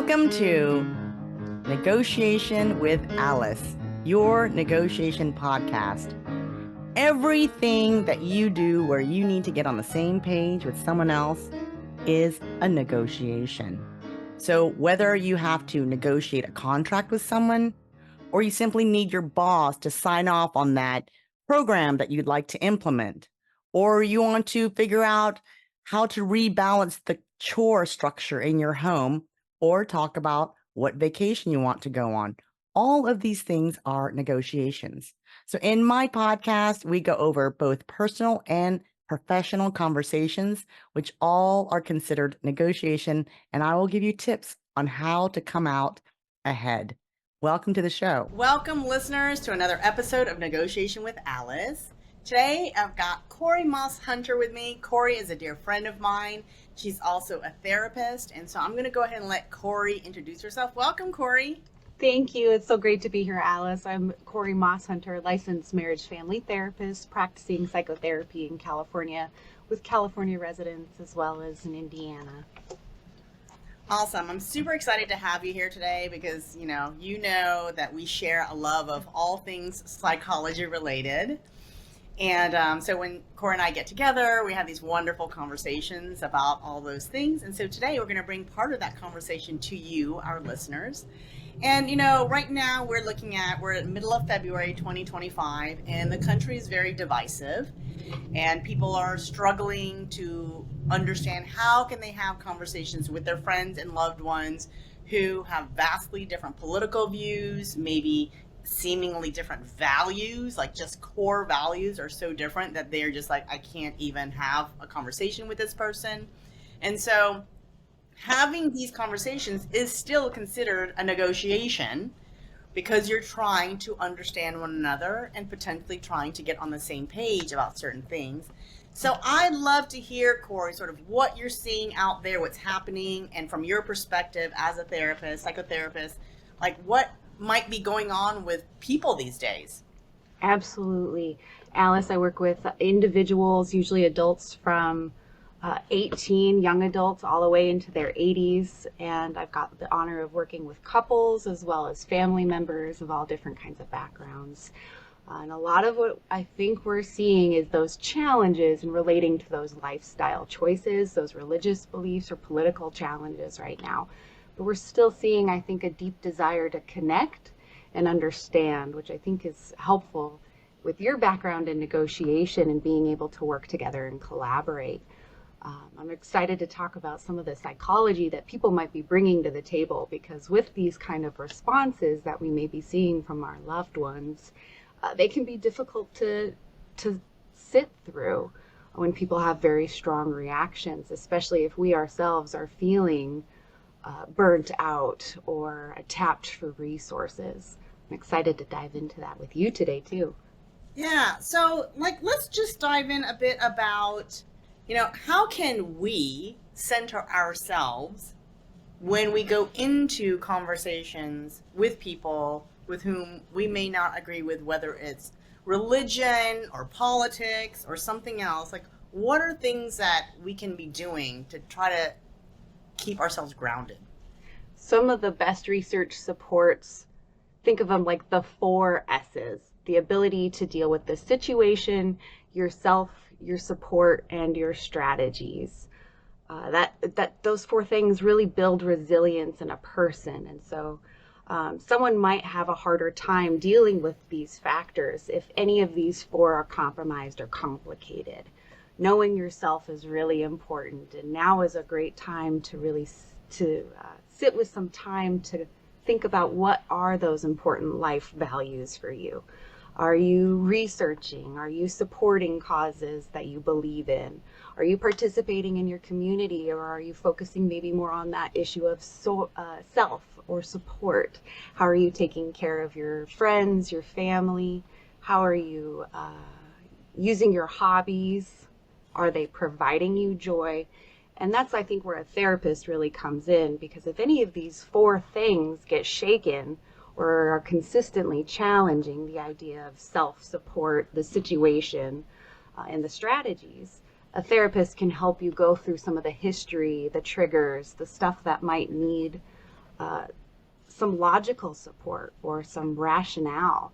Welcome to Negotiation with Alice, your negotiation podcast. Everything that you do where you need to get on the same page with someone else is a negotiation. So whether you have to negotiate a contract with someone, or you simply need your boss to sign off on that program that you'd like to implement, or you want to figure out how to rebalance the chore structure in your home, or talk about what vacation you want to go on. All of these things are negotiations. So in my podcast, we go over both personal and professional conversations, which all are considered negotiation, and I will give you tips on how to come out ahead. Welcome to the show. Welcome, listeners, to another episode of Negotiation with Alice. Today, I've got Corri Moss-Hunter with me. Corri is a dear friend of mine. She's also a therapist, and so I'm going to go ahead and let Corri introduce herself. Welcome, Corri. Thank you. It's so great to be here, Alice. I'm Corri Moss-Hunter, licensed marriage family therapist, practicing psychotherapy in California with California residents as well as in Indiana. Awesome. I'm super excited to have you here today because, you know that we share a love of all things psychology related. And so when Corri and I get together, we have these wonderful conversations about all those things. And so today we're going to bring part of that conversation to you, our listeners. And, right now we're in the middle of February 2025, and the country is very divisive, and people are struggling to understand how can they have conversations with their friends and loved ones who have vastly different political views, maybe seemingly different values, like just core values are so different that they're just like, I can't even have a conversation with this person. And so having these conversations is still considered a negotiation because you're trying to understand one another and potentially trying to get on the same page about certain things. So I'd love to hear, Corri, sort of what you're seeing out there, what's happening, and from your perspective as a therapist, psychotherapist, like what might be going on with people these days. Absolutely. Alice, I work with individuals, usually adults from 18, young adults, all the way into their 80s. And I've got the honor of working with couples as well as family members of all different kinds of backgrounds. And a lot of what I think we're seeing is those challenges in relating to those lifestyle choices, those religious beliefs or political challenges right now. But we're still seeing, I think, a deep desire to connect and understand, which I think is helpful with your background in negotiation and being able to work together and collaborate. I'm excited to talk about some of the psychology that people might be bringing to the table, because with these kind of responses that we may be seeing from our loved ones, they can be difficult to sit through when people have very strong reactions, especially if we ourselves are feeling burnt out or tapped for resources. I'm excited to dive into that with you today too. Yeah, so let's just dive in a bit about, how can we center ourselves when we go into conversations with people with whom we may not agree with, whether it's religion or politics or something else. Like, what are things that we can be doing to try to keep ourselves grounded? Some of the best research supports, think of them like the 4 S's: the ability to deal with the situation, yourself, your support, and your strategies. Those 4 things really build resilience in a person. And so someone might have a harder time dealing with these factors if any of these 4 are compromised or complicated. Knowing yourself is really important, and now is a great time to really sit with some time to think about what are those important life values for you. Are you researching? Are you supporting causes that you believe in? Are you participating in your community, or are you focusing maybe more on that issue of self or support? How are you taking care of your friends, your family? How are you using your hobbies? Are they providing you joy? And that's, I think, where a therapist really comes in, because if any of these 4 things get shaken or are consistently challenging the idea of self-support, the situation, and the strategies, a therapist can help you go through some of the history, the triggers, the stuff that might need some logical support or some rationale.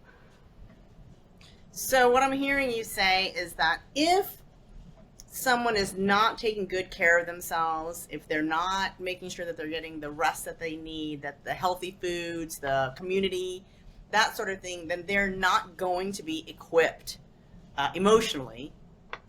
So what I'm hearing you say is that if someone is not taking good care of themselves, if they're not making sure that they're getting the rest that they need, that the healthy foods, the community, that sort of thing, then they're not going to be equipped emotionally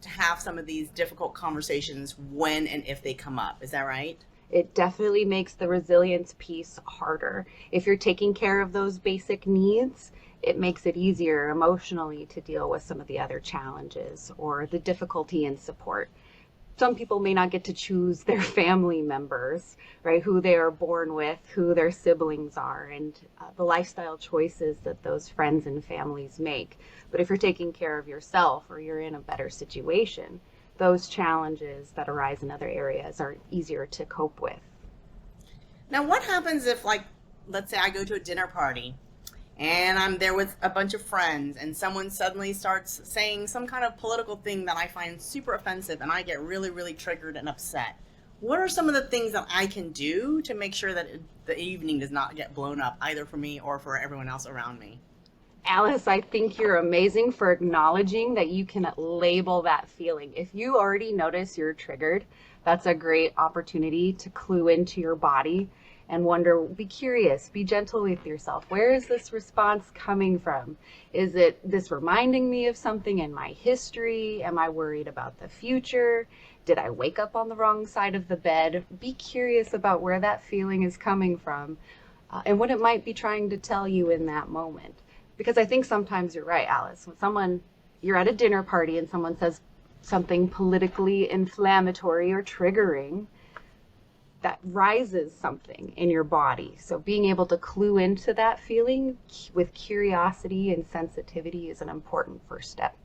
to have some of these difficult conversations when and if they come up. Is that right? It definitely makes the resilience piece harder. If you're taking care of those basic needs, it makes it easier emotionally to deal with some of the other challenges or the difficulty in support. Some people may not get to choose their family members, right? Who they are born with, who their siblings are, and the lifestyle choices that those friends and families make. But if you're taking care of yourself or you're in a better situation, those challenges that arise in other areas are easier to cope with. Now, what happens if, like, let's say I go to a dinner party and I'm there with a bunch of friends and someone suddenly starts saying some kind of political thing that I find super offensive and I get really, really triggered and upset? What are some of the things that I can do to make sure that the evening does not get blown up, either for me or for everyone else around me? Alice, I think you're amazing for acknowledging that you can label that feeling. If you already notice you're triggered, that's a great opportunity to clue into your body and wonder, be curious, be gentle with yourself. Where is this response coming from? Is it this reminding me of something in my history? Am I worried about the future? Did I wake up on the wrong side of the bed? Be curious about where that feeling is coming from and what it might be trying to tell you in that moment. Because I think sometimes you're right, Alice. When you're at a dinner party and someone says something politically inflammatory or triggering, that rises something in your body. So being able to clue into that feeling with curiosity and sensitivity is an important first step.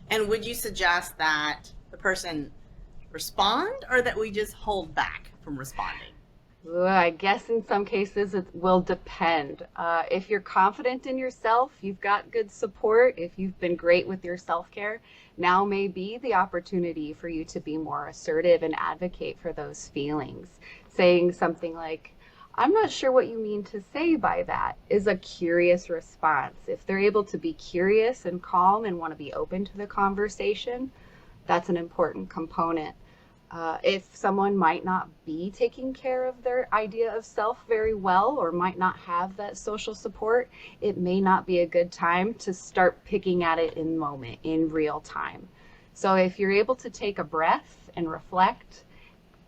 And would you suggest that the person respond or that we just hold back from responding? Well, I guess in some cases it will depend. If you're confident in yourself, you've got good support, if you've been great with your self-care, now may be the opportunity for you to be more assertive and advocate for those feelings. Saying something like, I'm not sure what you mean to say by that, is a curious response. If they're able to be curious and calm and want to be open to the conversation, that's an important component. If someone might not be taking care of their idea of self very well or might not have that social support, it may not be a good time to start picking at it in the moment, in real time. So if you're able to take a breath and reflect,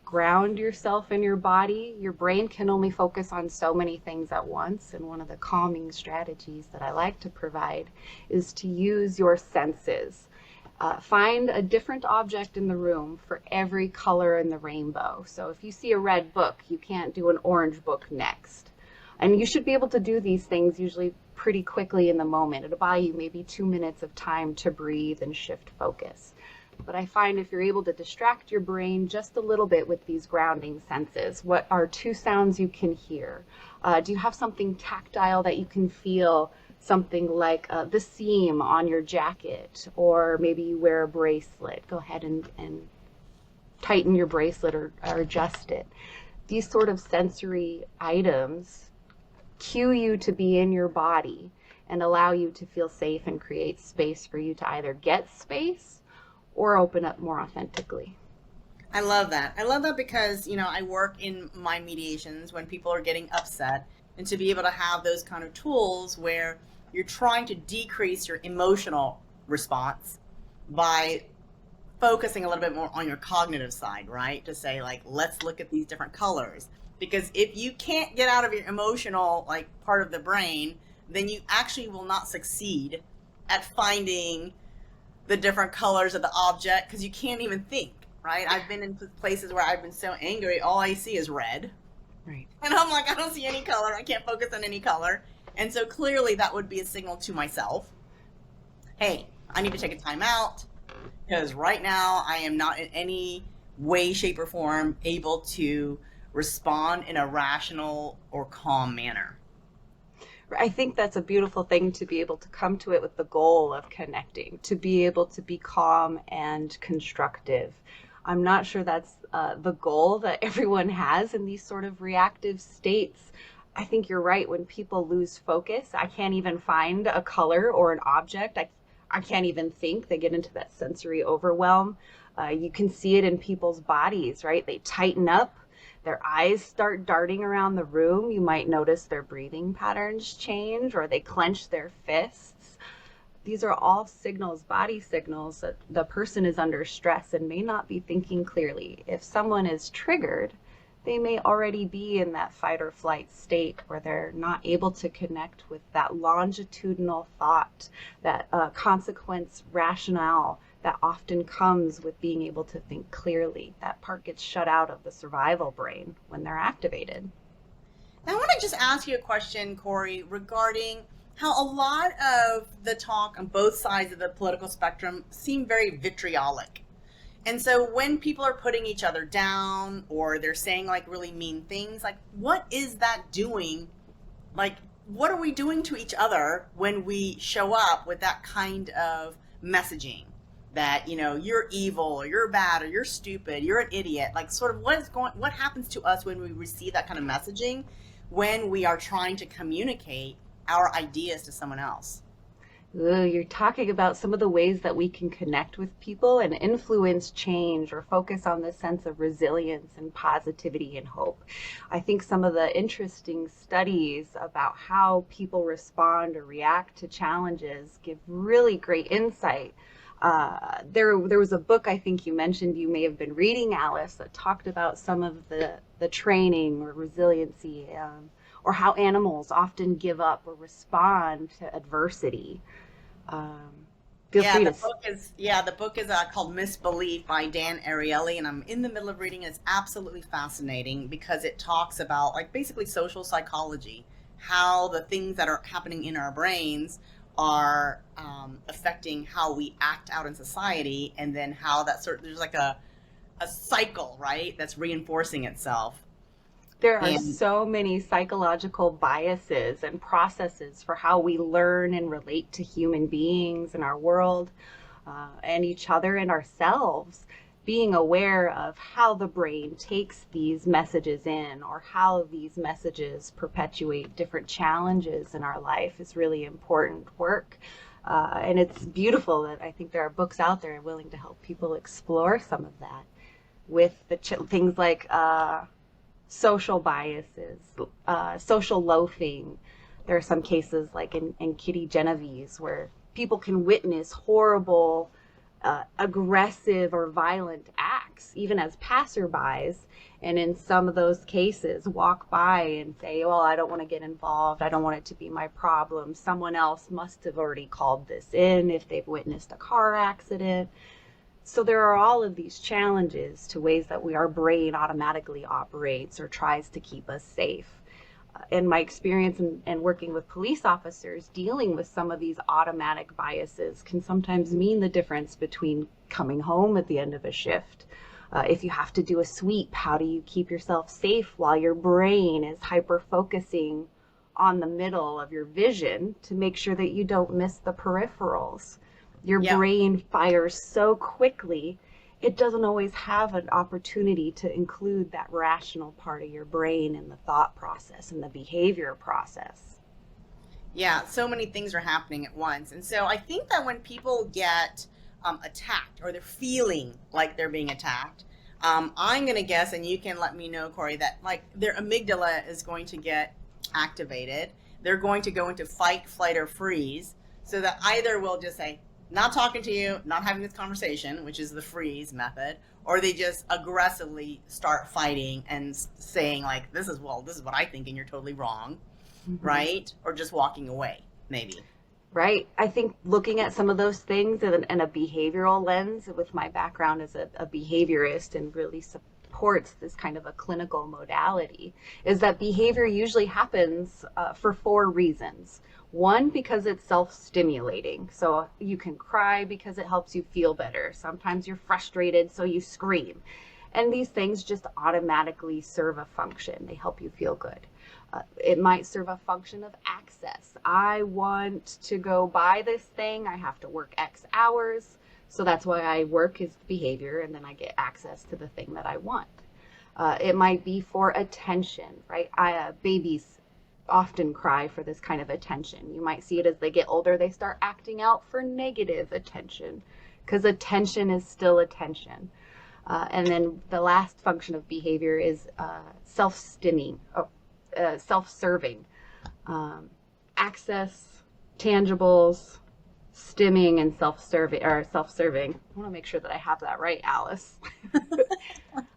ground yourself in your body, your brain can only focus on so many things at once. And one of the calming strategies that I like to provide is to use your senses. Find a different object in the room for every color in the rainbow. So if you see a red book, you can't do an orange book next. And you should be able to do these things usually pretty quickly in the moment. It'll buy you maybe 2 minutes of time to breathe and shift focus. But I find if you're able to distract your brain just a little bit with these grounding senses, what are 2 sounds you can hear? Do you have something tactile that you can feel? Something like the seam on your jacket, or maybe you wear a bracelet. Go ahead and tighten your bracelet or adjust it. These sort of sensory items cue you to be in your body and allow you to feel safe and create space for you to either get space or open up more authentically. I love that. I love that because, I work in my mediations when people are getting upset, and to be able to have those kind of tools where you're trying to decrease your emotional response by focusing a little bit more on your cognitive side, right? To say, like, let's look at these different colors. Because if you can't get out of your emotional, part of the brain, then you actually will not succeed at finding the different colors of the object, because you can't even think, right? I've been in places where I've been so angry, all I see is red. Right. And I'm like, I don't see any color. I can't focus on any color. And so clearly that would be a signal to myself, hey, I need to take a time out, because right now I am not in any way, shape, or form able to respond in a rational or calm manner. I think that's a beautiful thing, to be able to come to it with the goal of connecting, to be able to be calm and constructive. I'm not sure that's the goal that everyone has in these sort of reactive states. I think you're right. When people lose focus, I can't even find a color or an object. I can't even think. They get into that sensory overwhelm. You can see it in people's bodies, right? They tighten up. Their eyes start darting around the room. You might notice their breathing patterns change, or they clench their fists. These are all signals, body signals, that the person is under stress and may not be thinking clearly. If someone is triggered, they may already be in that fight or flight state where they're not able to connect with that longitudinal thought, that consequence rationale that often comes with being able to think clearly. That part gets shut out of the survival brain when they're activated. Now, I want to just ask you a question, Corri, regarding how a lot of the talk on both sides of the political spectrum seem very vitriolic. And so when people are putting each other down or they're saying like really mean things, like what is that doing? Like, what are we doing to each other when we show up with that kind of messaging that, you know, you're evil or you're bad or you're stupid, you're an idiot? Like sort of what happens to us when we receive that kind of messaging when we are trying to communicate our ideas to someone else? Ooh, you're talking about some of the ways that we can connect with people and influence change or focus on this sense of resilience and positivity and hope. I think some of the interesting studies about how people respond or react to challenges give really great insight. There was a book I think you mentioned you may have been reading, Alice, that talked about some of the training or resiliency, or how animals often give up or respond to adversity. Um, Feel Yeah, free the to. book is the book is called Misbelief by Dan Ariely, and I'm in the middle of reading it. It's absolutely fascinating because it talks about like basically social psychology, how the things that are happening in our brains are affecting how we act out in society, and then how that there's like a cycle, right? That's reinforcing itself. There are And so many psychological biases and processes for how we learn and relate to human beings in our world, and each other and ourselves. Being aware of how the brain takes these messages in or how these messages perpetuate different challenges in our life is really important work. And it's beautiful that I think there are books out there willing to help people explore some of that with things like social biases, social loafing. There are some cases like in Kitty Genevieve's where people can witness horrible, aggressive or violent acts, even as passerbys, and in some of those cases walk by and say, well, I don't want to get involved. I don't want it to be my problem. Someone else must have already called this in if they've witnessed a car accident. So there are all of these challenges to ways that our brain automatically operates or tries to keep us safe. In my experience and working with police officers, dealing with some of these automatic biases can sometimes mean the difference between coming home at the end of a shift. If you have to do a sweep, how do you keep yourself safe while your brain is hyper focusing on the middle of your vision to make sure that you don't miss the peripherals? Your yeah, brain fires so quickly, it doesn't always have an opportunity to include that rational part of your brain in the thought process and the behavior process. yeah, so many things are happening at once. And so I think that when people get attacked or they're feeling like they're being attacked, I'm going to guess, and you can let me know, Corri, that like their amygdala is going to get activated. They're going to go into fight, flight, or freeze. So that either will just say, not talking to you, not having this conversation, which is the freeze method, or they just aggressively start fighting and saying like, this is what I think and you're totally wrong, Mm-hmm. right? Or just walking away, maybe. Right. I think looking at some of those things in a behavioral lens, with my background as a behaviorist and really supports this kind of a clinical modality, is that behavior usually happens for four reasons. One, because it's self-stimulating. So you can cry because it helps you feel better. Sometimes you're frustrated, so you scream. And these things just automatically serve a function. They help you feel good. It might serve a function of access. I want to go buy this thing. I have to work X hours. So that's why I work is behavior, and then I get access to the thing that I want. It might be for attention, right? Babies often cry for this kind of attention. You might see it as they get older, they start acting out for negative attention, because attention is still attention. And then the last function of behavior is self-stimming, self-serving. Access, tangibles, stimming, and self-serving. I want to make sure that I have that right, Alice.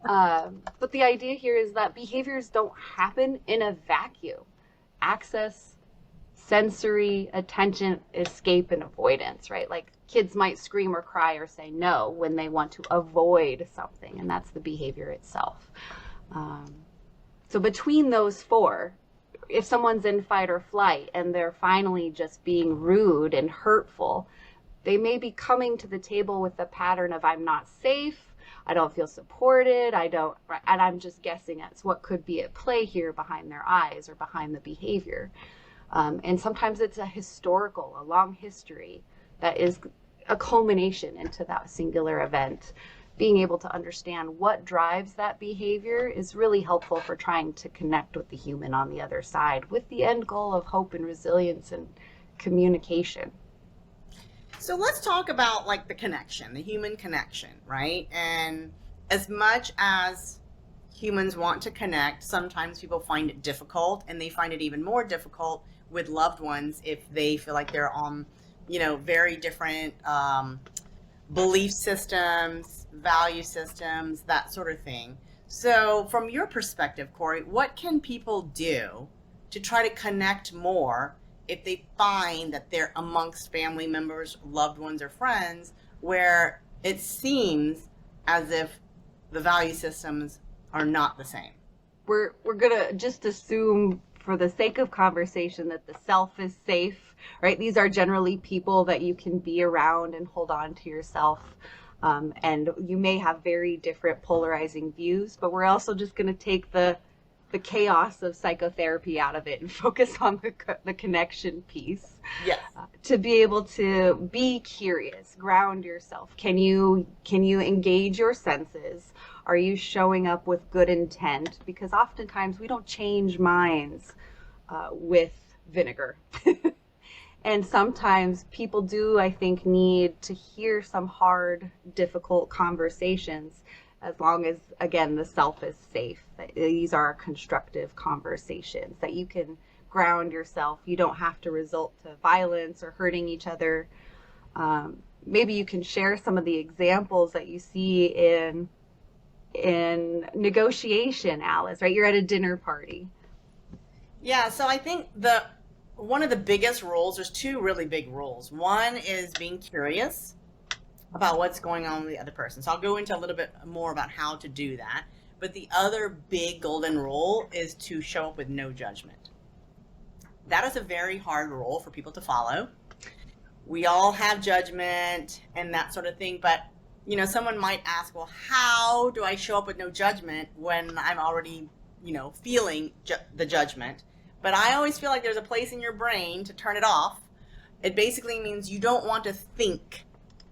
But the idea here is that behaviors don't happen in a vacuum. Access, sensory, attention, escape, and avoidance, right? Like kids might scream or cry or say no when they want to avoid something, and that's the behavior itself. So between those four, if someone's in fight or flight and they're finally just being rude and hurtful, they may be coming to the table with the pattern of I'm not safe, I don't feel supported, and I'm just guessing at what could be at play here behind their eyes or behind the behavior. And sometimes it's a long history that is a culmination into that singular event. Being able to understand what drives that behavior is really helpful for trying to connect with the human on the other side with the end goal of hope and resilience and communication. So let's talk about like the connection, the human connection, right? And as much as humans want to connect, sometimes people find it difficult, and they find it even more difficult with loved ones if they feel like they're on, very different belief systems, value systems, that sort of thing. So from your perspective, Corri, what can people do to try to connect more if they find that they're amongst family members, loved ones, or friends where it seems as if the value systems are not the same? We're gonna just assume, for the sake of conversation, that the self is safe, right? These are generally people that you can be around and hold on to yourself. And you may have very different polarizing views, but we're also just going to take the chaos of psychotherapy out of it and focus on the connection piece. Yes. To be able to be curious, ground yourself. Can you engage your senses? Are you showing up with good intent? Because oftentimes we don't change minds with vinegar. And sometimes people do, I think, need to hear some hard, difficult conversations, as long as, again, the self is safe. These are constructive conversations that you can ground yourself. You don't have to resort to violence or hurting each other. Maybe you can share some of the examples that you see in negotiation, Alice, right? You're at a dinner party. Yeah, so I think one of the biggest rules, there's two really big rules. One is being curious about what's going on with the other person. So I'll go into a little bit more about how to do that. But the other big golden rule is to show up with no judgment. That is a very hard rule for people to follow. We all have judgment and that sort of thing, but someone might ask, well, how do I show up with no judgment when I'm already, feeling the judgment? But I always feel like there's a place in your brain to turn it off. It basically means you don't want to think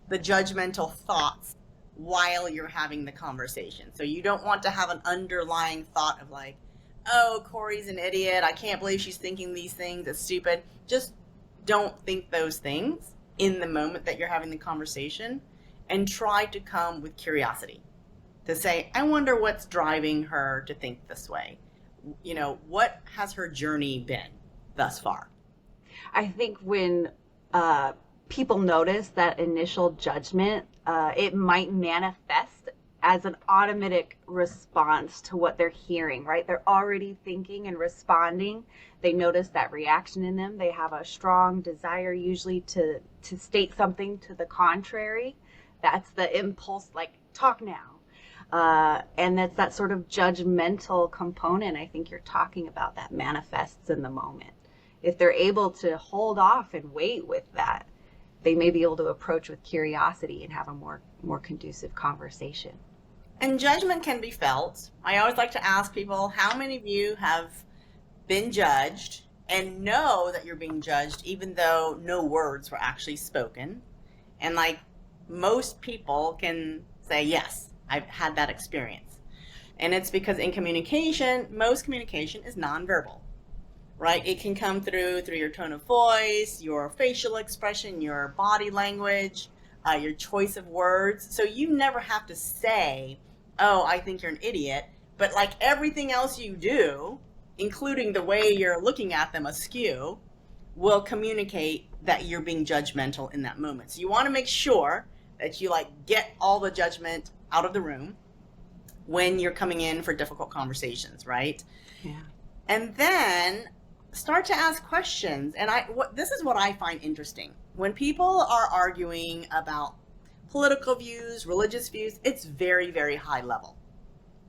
the judgmental thoughts while you're having the conversation. So you don't want to have an underlying thought of like, oh, Corri's an idiot. I can't believe she's thinking these things. It's stupid. Just don't think those things in the moment that you're having the conversation, and try to come with curiosity to say, I wonder what's driving her to think this way. What has her journey been thus far? I think when people notice that initial judgment, it might manifest as an automatic response to what they're hearing, right? They're already thinking and responding. They notice that reaction in them. They have a strong desire usually to state something to the contrary. That's the impulse, like, talk now. And that's that sort of judgmental component I think you're talking about that manifests in the moment. If they're able to hold off and wait with that, they may be able to approach with curiosity and have a more conducive conversation. And judgment can be felt. I always like to ask people, how many of you have been judged and know that you're being judged even though no words were actually spoken? And like, most people can say, yes, I've had that experience. And it's because in communication, most communication is nonverbal, right? It can come through your tone of voice, your facial expression, your body language, your choice of words. So you never have to say, oh, I think you're an idiot. But like everything else you do, including the way you're looking at them askew, will communicate that you're being judgmental in that moment. So you want to make sure that you like get all the judgment out of the room when you're coming in for difficult conversations, right? Yeah. And then start to ask questions. And this is what I find interesting. When people are arguing about political views, religious views, it's very, very high level,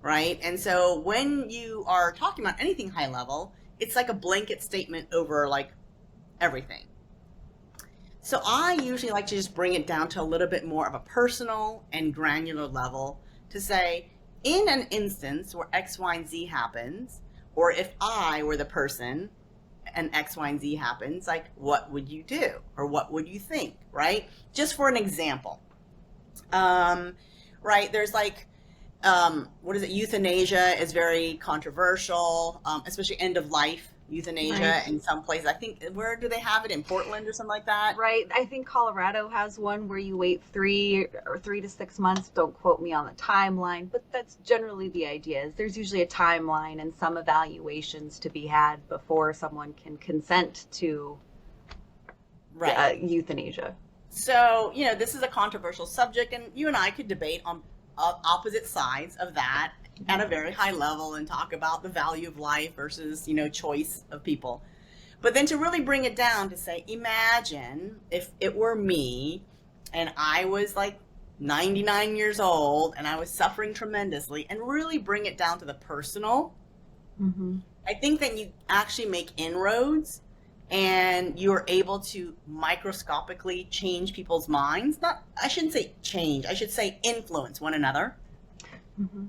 right? And so when you are talking about anything high level, it's like a blanket statement over like everything. So I usually like to just bring it down to a little bit more of a personal and granular level to say, in an instance where X, Y, and Z happens, or if I were the person and X, Y, and Z happens, like, what would you do? Or what would you think, right? Just for an example. Right, there's like, what is it? Euthanasia is very controversial, especially end of life euthanasia Right. in some places. I think, where do they have it? In Portland or something like that? Right. I think Colorado has one where you wait 3 to 6 months. Don't quote me on the timeline, but that's generally the idea. Is there's usually a timeline and some evaluations to be had before someone can consent to Right. euthanasia. So, this is a controversial subject, and you and I could debate on opposite sides of that at a very high level and talk about the value of life versus, choice of people. But then to really bring it down to say, imagine if it were me and I was like 99 years old and I was suffering tremendously, and really bring it down to the personal. Mm-hmm. I think that you actually make inroads and you're able to microscopically change people's minds. I shouldn't say change, I should say influence one another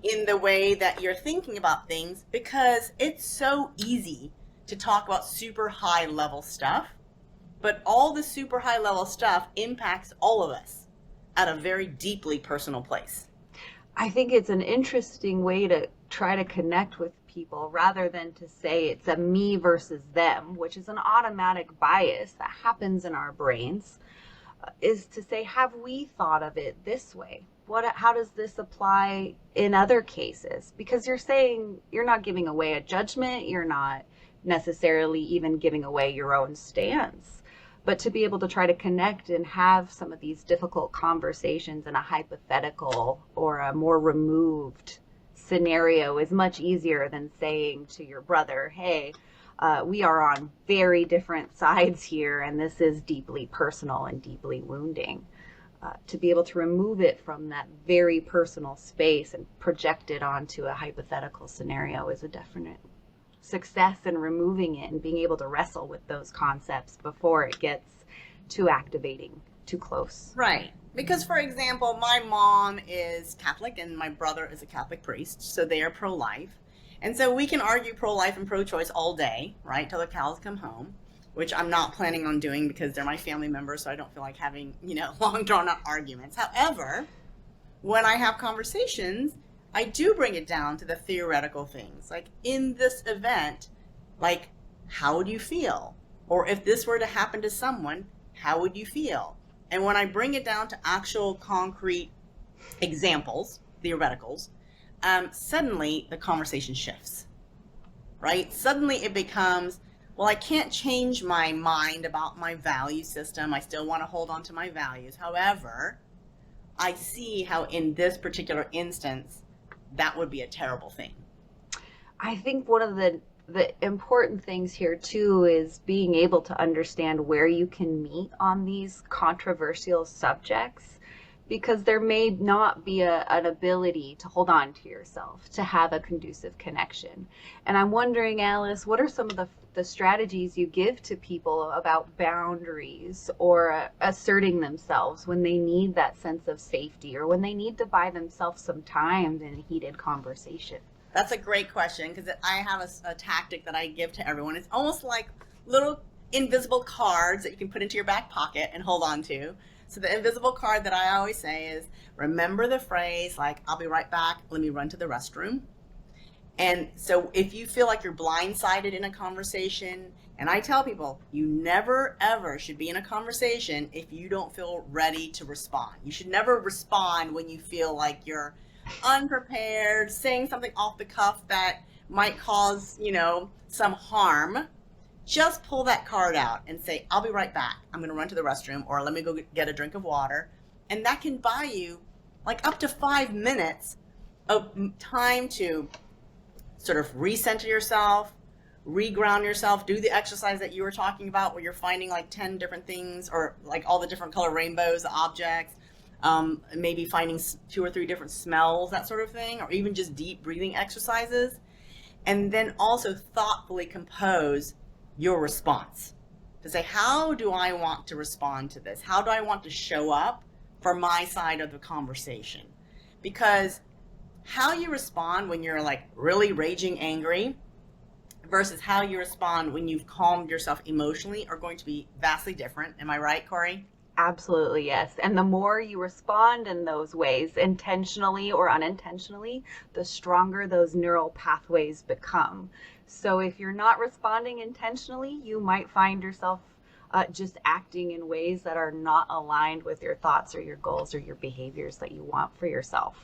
in the way that you're thinking about things, because it's so easy to talk about super high level stuff, but all the super high level stuff impacts all of us at a very deeply personal place. I think it's an interesting way to try to connect with people rather than to say it's a me versus them, which is an automatic bias that happens in our brains, is to say, have we thought of it this way? How does this apply in other cases? Because you're saying you're not giving away a judgment, you're not necessarily even giving away your own stance, but to be able to try to connect and have some of these difficult conversations in a hypothetical or a more removed scenario is much easier than saying to your brother, hey, we are on very different sides here, and this is deeply personal and deeply wounding. To be able to remove it from that very personal space and project it onto a hypothetical scenario is a definite success in removing it and being able to wrestle with those concepts before it gets too activating, too close. Right. Because, for example, my mom is Catholic and my brother is a Catholic priest, so they are pro-life. And so we can argue pro-life and pro-choice all day, right, till the cows come home, which I'm not planning on doing because they're my family members, so I don't feel like having, long drawn-out arguments. However, when I have conversations, I do bring it down to the theoretical things. Like, in this event, like, how would you feel? Or if this were to happen to someone, how would you feel? And when I bring it down to actual concrete examples, theoreticals, suddenly the conversation shifts, right? Suddenly it becomes, well, I can't change my mind about my value system. I still want to hold on to my values. However, I see how in this particular instance, that would be a terrible thing. I think one of the important things here too is being able to understand where you can meet on these controversial subjects, because there may not be an ability to hold on to yourself, to have a conducive connection. And I'm wondering, Alice, what are some of the strategies you give to people about boundaries or asserting themselves when they need that sense of safety or when they need to buy themselves some time in a heated conversation? That's a great question, because I have a tactic that I give to everyone. It's almost like little invisible cards that you can put into your back pocket and hold on to. So the invisible card that I always say is, remember the phrase like, I'll be right back, let me run to the restroom. And so if you feel like you're blindsided in a conversation, and I tell people, you never ever should be in a conversation if you don't feel ready to respond. You should never respond when you feel like you're unprepared, saying something off the cuff that might cause, some harm. Just pull that card out and say, I'll be right back. I'm going to run to the restroom, or let me go get a drink of water. And that can buy you like up to 5 minutes of time to sort of recenter yourself, reground yourself, do the exercise that you were talking about where you're finding like 10 different things, or like all the different color rainbows, the objects, maybe finding 2 or 3 different smells, that sort of thing, or even just deep breathing exercises. And then also thoughtfully compose your response to say, how do I want to respond to this? How do I want to show up for my side of the conversation? Because how you respond when you're like really raging angry versus how you respond when you've calmed yourself emotionally are going to be vastly different. Am I right, Corri? Absolutely, yes. And the more you respond in those ways, intentionally or unintentionally, the stronger those neural pathways become. So if you're not responding intentionally, you might find yourself just acting in ways that are not aligned with your thoughts or your goals or your behaviors that you want for yourself.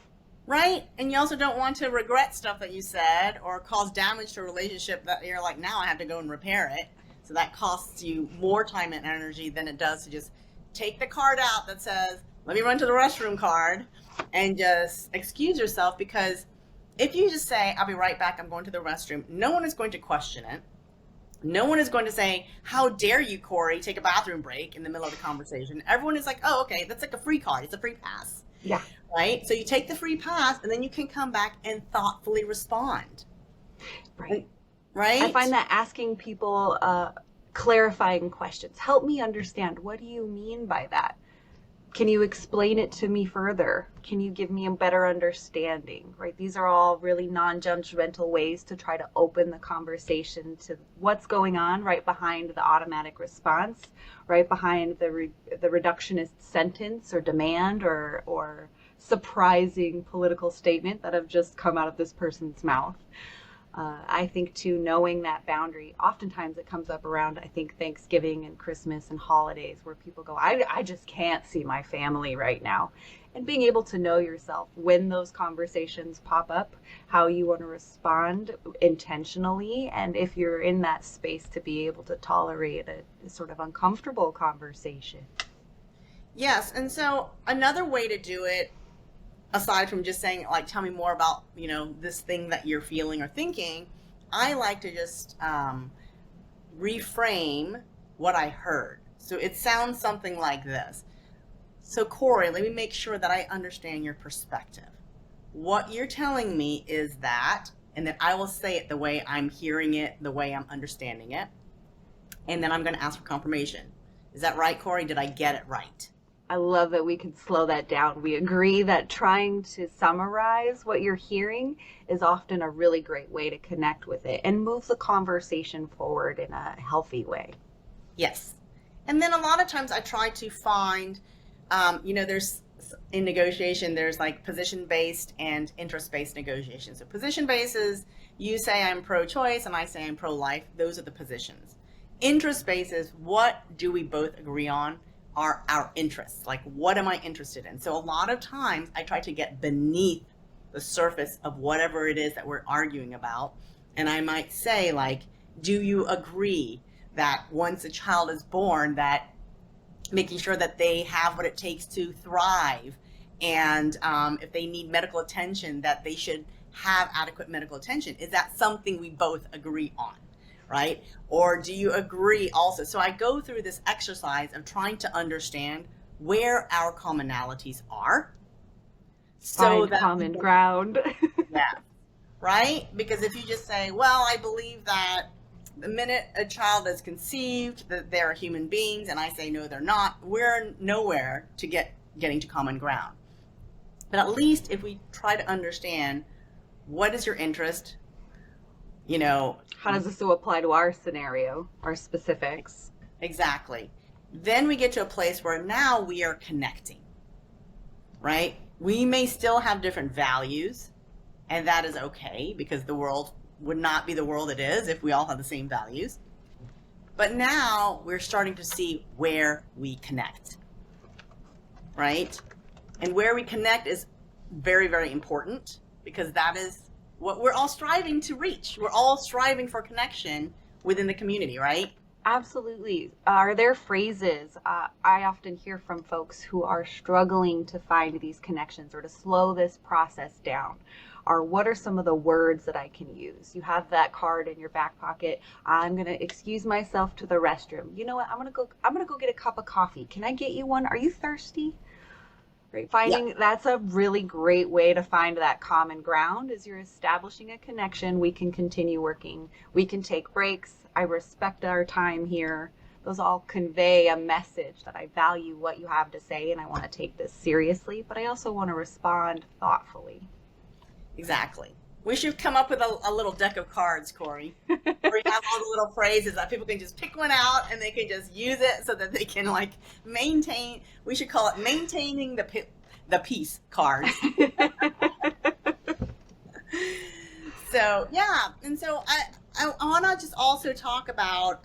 Right. And you also don't want to regret stuff that you said or cause damage to a relationship that you're like, now I have to go and repair it. So that costs you more time and energy than it does to just take the card out that says, let me run to the restroom card, and just excuse yourself. Because if you just say, I'll be right back, I'm going to the restroom, no one is going to question it. No one is going to say, how dare you, Corri, take a bathroom break in the middle of the conversation. Everyone is like, oh, okay, that's like a free card. It's a free pass. Yeah. Right? So you take the free pass, and then you can come back and thoughtfully respond. Right. Right? I find that asking people clarifying questions, help me understand, what do you mean by that? Can you explain it to me further? Can you give me a better understanding? Right? These are all really non-judgmental ways to try to open the conversation to what's going on right behind the automatic response, right behind the reductionist sentence or demand or surprising political statement that have just come out of this person's mouth. I think too, knowing that boundary, oftentimes it comes up around, I think, Thanksgiving and Christmas and holidays, where people go, I just can't see my family right now. And being able to know yourself when those conversations pop up, how you want to respond intentionally, and if you're in that space to be able to tolerate a sort of uncomfortable conversation. Yes. And so another way to do it, aside from just saying, like, tell me more about, this thing that you're feeling or thinking, I like to just reframe what I heard. So it sounds something like this. So Corri, let me make sure that I understand your perspective. What you're telling me is that, and then I will say it the way I'm hearing it, the way I'm understanding it. And then I'm going to ask for confirmation. Is that right, Corri? Did I get it right? I love that we can slow that down. We agree that trying to summarize what you're hearing is often a really great way to connect with it and move the conversation forward in a healthy way. Yes. And then a lot of times I try to find, there's in negotiation, there's like position-based and interest-based negotiation. So position-based is you say I'm pro-choice and I say I'm pro-life. Those are the positions. Interest-based is what do we both agree on are our interests. Like, what am I interested in? So a lot of times I try to get beneath the surface of whatever it is that we're arguing about. And I might say, like, do you agree that once a child is born, that making sure that they have what it takes to thrive, and if they need medical attention, that they should have adequate medical attention? Is that something we both agree on? Right? Or do you agree also? So I go through this exercise of trying to understand where our commonalities are. Find common ground. Yeah. Right? Because if you just say, well, I believe that the minute a child is conceived, that they're human beings, and I say, no, they're not, we're nowhere to getting to common ground. But at least if we try to understand, what is your interest? How does this apply to our scenario, our specifics? Exactly. then we get to a place where now we are connecting, right? We may still have different values, and that is okay, because the world would not be the world it is if we all had the same values. But now we're starting to see where we connect, right? And where we connect is very, very important, because that is what we're all striving to reach. We're all striving for connection within the community, right? Absolutely. Are there phrases I often hear from folks who are struggling to find these connections or to slow this process down? Or what are some of the words that I can use? You have that card in your back pocket. I'm going to excuse myself to the restroom. You know what? I'm going to go get a cup of coffee. Can I get you one? Are you thirsty? Right. Finding that's a really great way to find that common ground. As you're establishing a connection, we can continue working. We can take breaks. I respect our time here. Those all convey a message that I value what you have to say and I want to take this seriously, but I also want to respond thoughtfully. Exactly. We should come up with a little deck of cards, Corri, where we have all the little phrases that people can just pick one out and they can just use it so that they can like maintain. We should call it maintaining the peace card. So yeah, and so I want to just also talk about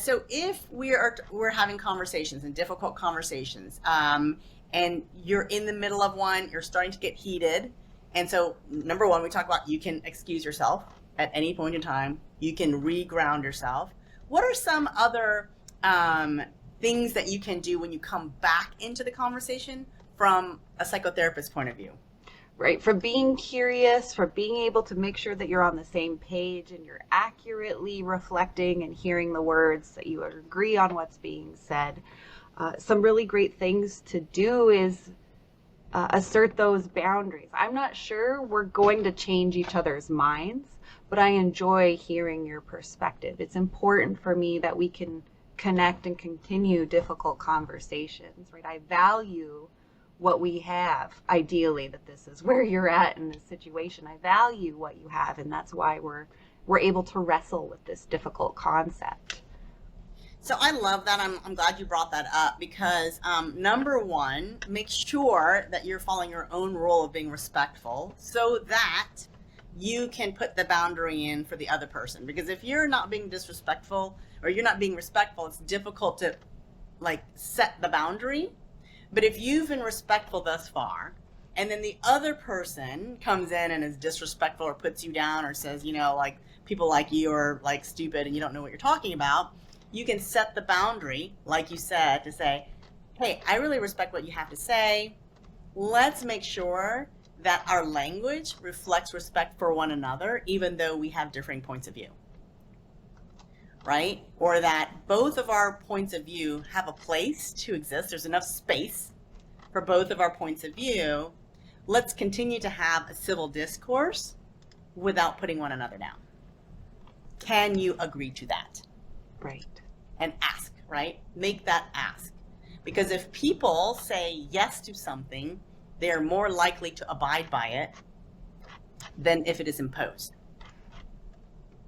so if we're having conversations and difficult conversations, and you're in the middle of one, you're starting to get heated. And so, number one, we talk about you can excuse yourself at any point in time. You can reground yourself. What are some other things that you can do when you come back into the conversation from a psychotherapist point of view? Right. For being curious, for being able to make sure that you're on the same page and you're accurately reflecting and hearing the words, that you agree on what's being said. Some really great things to do is assert those boundaries. I'm not sure we're going to change each other's minds, but I enjoy hearing your perspective. It's important for me that we can connect and continue difficult conversations, right? I value what we have, ideally, that this is where you're at in this situation. I value what you have, and that's why we're able to wrestle with this difficult concept. So I love that. I'm glad you brought that up, because number one, make sure that you're following your own role of being respectful so that you can put the boundary in for the other person. Because if you're not being disrespectful or you're not being respectful, it's difficult to like set the boundary. But if you've been respectful thus far, and then the other person comes in and is disrespectful or puts you down or says, like people like you are like stupid and you don't know what you're talking about, you can set the boundary, like you said, to say, hey, I really respect what you have to say. Let's make sure that our language reflects respect for one another, even though we have differing points of view, right? Or that both of our points of view have a place to exist. There's enough space for both of our points of view. Let's continue to have a civil discourse without putting one another down. Can you agree to that? Right. And ask, right? Make that ask. Because if people say yes to something, they're more likely to abide by it than if it is imposed.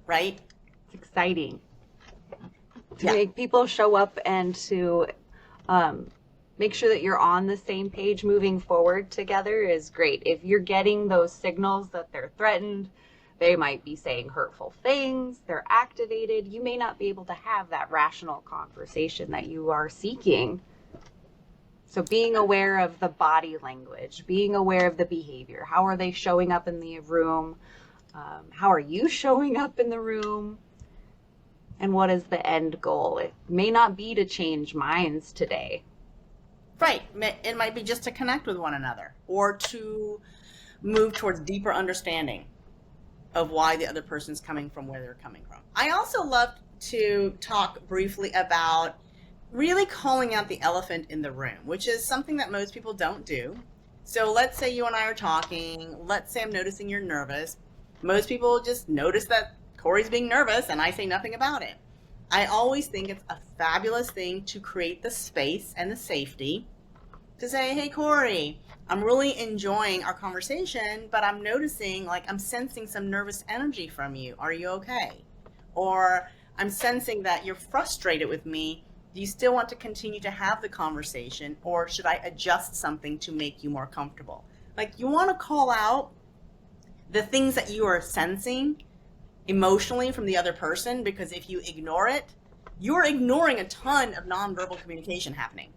Right? It's exciting to make people show up and to make sure that you're on the same page moving forward together is great. If you're getting those signals that they're threatened, they might be saying hurtful things, they're activated, you may not be able to have that rational conversation that you are seeking. So being aware of the body language, being aware of the behavior. How are they showing up in the room? How are you showing up in the room? And what is the end goal? It may not be to change minds today. Right. It might be just to connect with one another or to move towards deeper understanding of why the other person's coming from where they're coming from. I also love to talk briefly about really calling out the elephant in the room, which is something that most people don't do. So let's say you and I are talking. Let's say I'm noticing you're nervous. Most people just notice that Corri's being nervous and I say nothing about it. I always think it's a fabulous thing to create the space and the safety to say, hey, Corri, I'm really enjoying our conversation, but I'm noticing, like, I'm sensing some nervous energy from you. Are you okay? Or I'm sensing that you're frustrated with me Do you still want to continue to have the conversation, or should I adjust something to make you more comfortable? Like, you want to call out the things that you are sensing emotionally from the other person, because if you ignore it, you're ignoring a ton of nonverbal communication happening.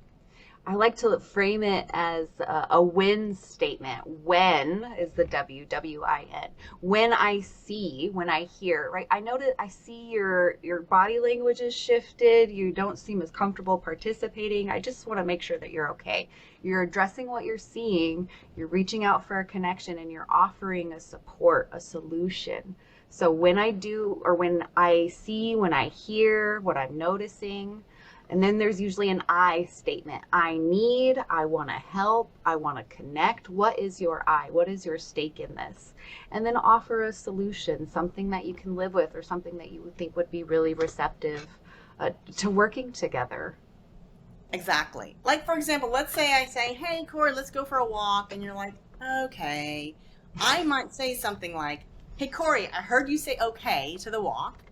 I like to frame it as a when statement. When is the WWIN. When I see, when I hear, right? I see your body language is shifted. You don't seem as comfortable participating. I just want to make sure that you're okay. You're addressing what you're seeing. You're reaching out for a connection, and you're offering a support, a solution. So when I do, or when I see, when I hear what I'm noticing, and then there's usually an I statement. I need, I want to help, I want to connect. What is your I? What is your stake in this? And then offer a solution, something that you can live with, or something that you would think would be really receptive to working together. Exactly. Like, for example, let's say I say, hey, Corey, let's go for a walk. And you're like, okay. I might say something like, hey, Corey, I heard you say okay to the walk,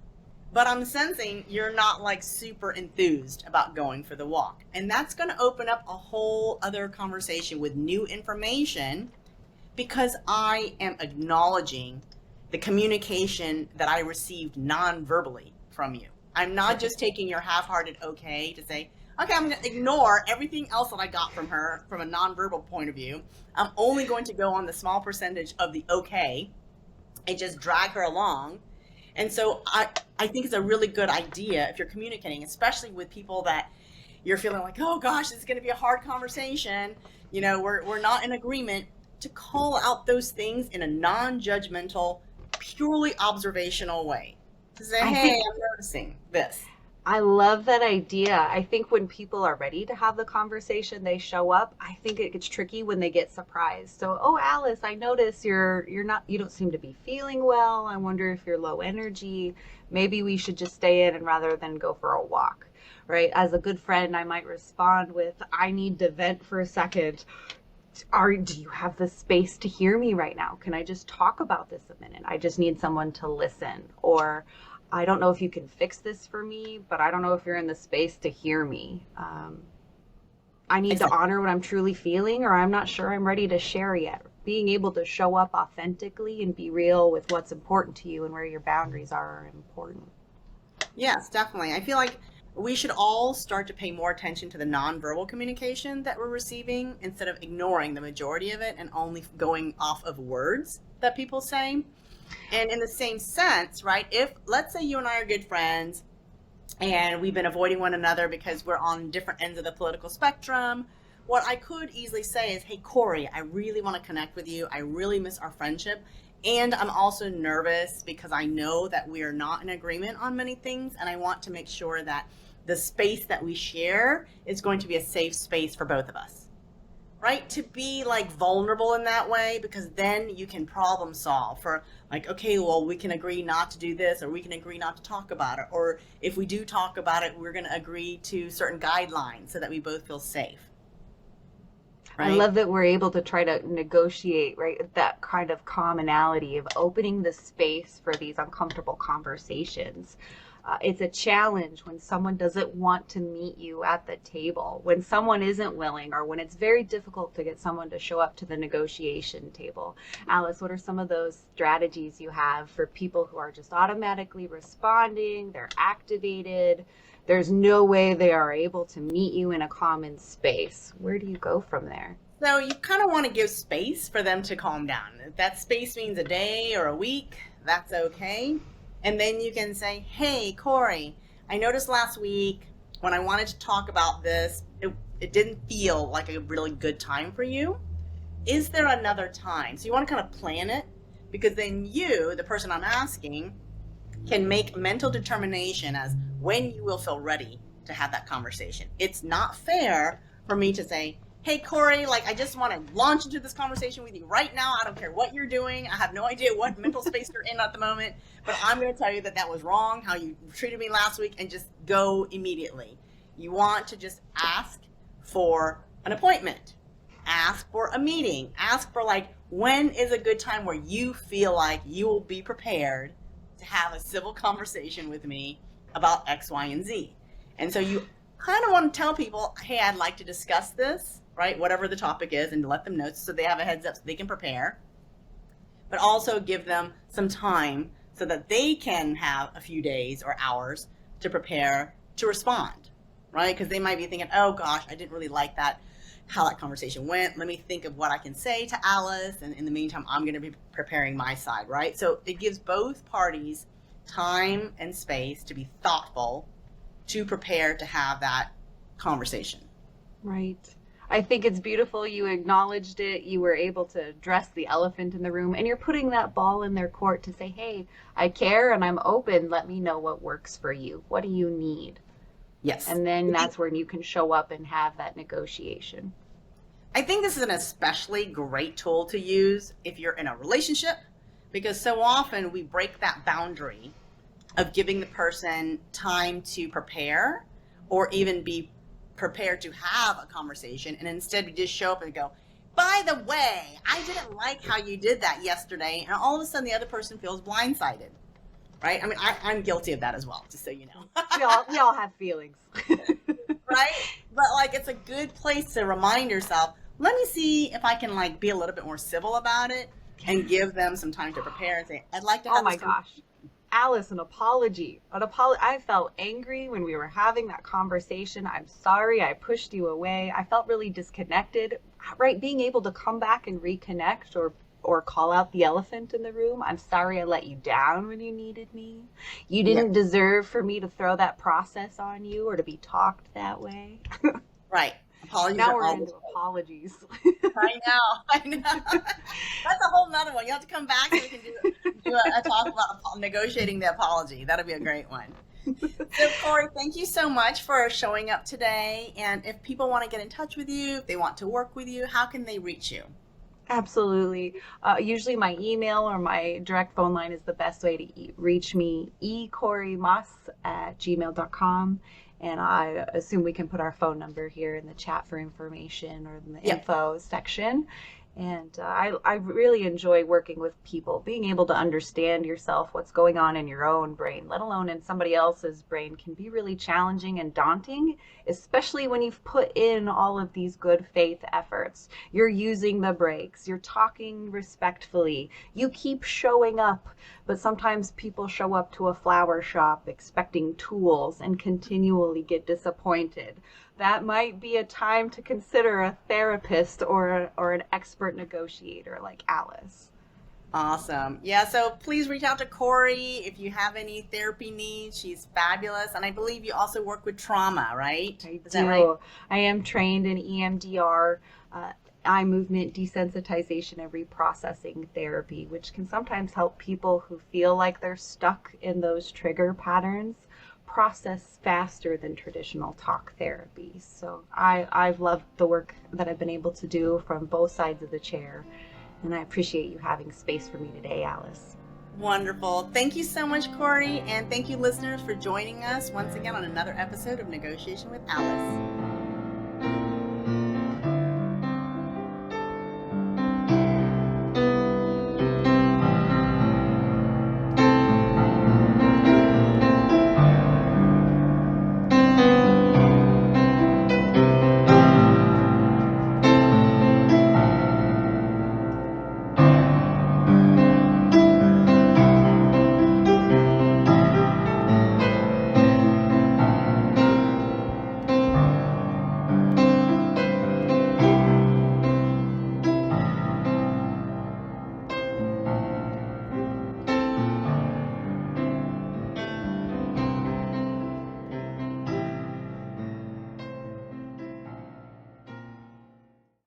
but I'm sensing you're not like super enthused about going for the walk. And that's going to open up a whole other conversation with new information, because I am acknowledging the communication that I received non-verbally from you. I'm not just taking your half-hearted okay to say, okay, I'm going to ignore everything else that I got from her from a non-verbal point of view. I'm only going to go on the small percentage of the okay and just drag her along. And so I think it's a really good idea if you're communicating, especially with people that you're feeling like, oh gosh, this is going to be a hard conversation. You know, we're not in agreement, to call out those things in a non-judgmental, purely observational way. To say, hey, I'm noticing this. I love that idea. I think when people are ready to have the conversation, they show up. I think it gets tricky when they get surprised. So, oh, Alice, I notice you don't seem to be feeling well. I wonder if you're low energy. Maybe we should just stay in and rather than go for a walk, right? As a good friend, I might respond with, I need to vent for a second. Do you have the space to hear me right now? Can I just talk about this a minute? I just need someone to listen. Or, I don't know if you can fix this for me, but I don't know if you're in the space to hear me. I need to honor what I'm truly feeling, or I'm not sure I'm ready to share yet. Being able to show up authentically and be real with what's important to you and where your boundaries are important. Yes, definitely. I feel like we should all start to pay more attention to the nonverbal communication that we're receiving, instead of ignoring the majority of it and only going off of words that people say. And in the same sense, right, if let's say you and I are good friends and we've been avoiding one another because we're on different ends of the political spectrum, what I could easily say is, hey, Corey, I really want to connect with you. I really miss our friendship. And I'm also nervous because I know that we are not in agreement on many things. And I want to make sure that the space that we share is going to be a safe space for both of us. Right? To be like vulnerable in that way, because then you can problem solve for like, okay, well, we can agree not to do this, or we can agree not to talk about it. Or if we do talk about it, we're going to agree to certain guidelines so that we both feel safe. Right? I love that we're able to try to negotiate, right, that kind of commonality of opening the space for these uncomfortable conversations. It's a challenge when someone doesn't want to meet you at the table, when someone isn't willing, or when it's very difficult to get someone to show up to the negotiation table. Alice, what are some of those strategies you have for people who are just automatically responding, they're activated, there's no way they are able to meet you in a common space? Where do you go from there? So you kind of want to give space for them to calm down. If that space means a day or a week, that's okay. And then you can say, hey, Corey, I noticed last week when I wanted to talk about this, it didn't feel like a really good time for you. Is there another time? So you want to kind of plan it, because then you, the person I'm asking, can make mental determination as when you will feel ready to have that conversation. It's not fair for me to say, hey, Corey, like, I just want to launch into this conversation with you right now. I don't care what you're doing. I have no idea what mental space you're in at the moment, but I'm going to tell you that that was wrong, how you treated me last week, and just go immediately. You want to just ask for an appointment, ask for a meeting, ask for like, when is a good time where you feel like you will be prepared to have a civil conversation with me about X, Y, and Z. And so you kind of want to tell people, hey, I'd like to discuss this, right? Whatever the topic is, and let them know so they have a heads up so they can prepare, but also give them some time so that they can have a few days or hours to prepare to respond, right? Because they might be thinking, oh gosh, I didn't really like that, how that conversation went. Let me think of what I can say to Alice. And in the meantime, I'm going to be preparing my side, right? So it gives both parties time and space to be thoughtful, to prepare to have that conversation. Right. I think it's beautiful. You acknowledged it. You were able to address the elephant in the room, and you're putting that ball in their court to say, hey, I care and I'm open. Let me know what works for you. What do you need? Yes. And then that's when you can show up and have that negotiation. I think this is an especially great tool to use if you're in a relationship, because so often we break that boundary of giving the person time to prepare or even be prepared to have a conversation, and instead we just show up and go, by the way, I didn't like how you did that yesterday, and all of a sudden the other person feels blindsided, right? I mean, I'm guilty of that as well, just so you know. we all have feelings. Right? But like, it's a good place to remind yourself, let me see if I can like be a little bit more civil about it and give them some time to prepare and say, I'd like to have Oh my this gosh. Alice, an apology. I felt angry when we were having that conversation. I'm sorry I pushed you away. I felt really disconnected. Right, being able to come back and reconnect or call out the elephant in the room. I'm sorry I let you down when you needed me. You didn't deserve for me to throw that process on you or to be talked that way. Right. Apologies. Now we're into apologies. I know. That's a whole nother one. You have to come back so we can do a talk about negotiating the apology. That'll be a great one. So Corri, thank you so much for showing up today. And if people want to get in touch with you, if they want to work with you, how can they reach you? Absolutely. Usually my email or my direct phone line is the best way to reach me, ecorrimoss@gmail.com. And I assume we can put our phone number here in the chat for information or in the info section. And I really enjoy working with people, being able to understand yourself, what's going on in your own brain, let alone in somebody else's brain, can be really challenging and daunting, especially when you've put in all of these good faith efforts. You're using the breaks, you're talking respectfully, you keep showing up, but sometimes people show up to a flower shop expecting tools and continually get disappointed. That might be a time to consider a therapist or an expert negotiator like Alice. Awesome. Yeah, so please reach out to Corri if you have any therapy needs. She's fabulous. And I believe you also work with trauma, right? Is that right? I am trained in EMDR, eye movement desensitization and reprocessing therapy, which can sometimes help people who feel like they're stuck in those trigger patterns process faster than traditional talk therapy. So I've loved the work that I've been able to do from both sides of the chair, and I appreciate you having space for me today, Alice. Wonderful. Thank you so much, Corri, and thank you listeners for joining us once again on another episode of Negotiation with Alice.